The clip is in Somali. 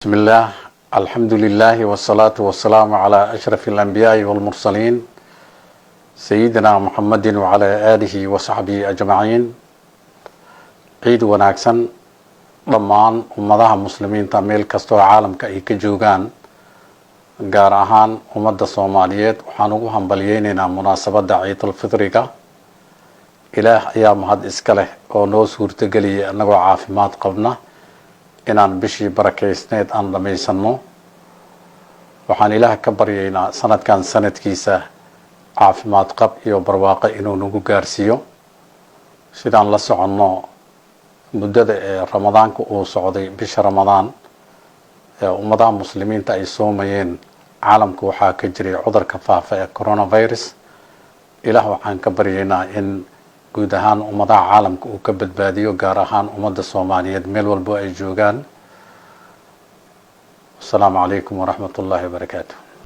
بسم الله الحمد لله والصلاة والسلام على أشرف الأنبياء والمرسلين سيدنا محمد وعلى آله وصحبه أجمعين عيد وناكسن ضمان أمضاها مسلمين تاميل كستو عالم كأيك جوغان قارهان أمد الصوماليات وحانوهم بلييننا مناسبة عيد الفطرية إله أيام هاد إسكاله ونو سورتقلي أنه عافمات قبنا inaan bishii barakeysneed aan dhamaysano waxaan ilaah ka baryaynaa sanadkan sanadkiisa caafimaad qab iyo barwaaqo inuu nagu gaarsiiyo sidaan la soconno muddada ramadaanka uu socday bisha ramadaan ummadaha muslimiinta ay soomayeen caalamka waxaa ka jiray cudurka faafa ee coronavirus ilaah waxaan ka baryaynaa in guud ahaan ummadaha caalamka uu ka badbaadiyo gaar ahaan ummadda Soomaaliyeed meel walba ay joogaan. Assalaamu calaykum waraxmatullaahi wabarakaatuh.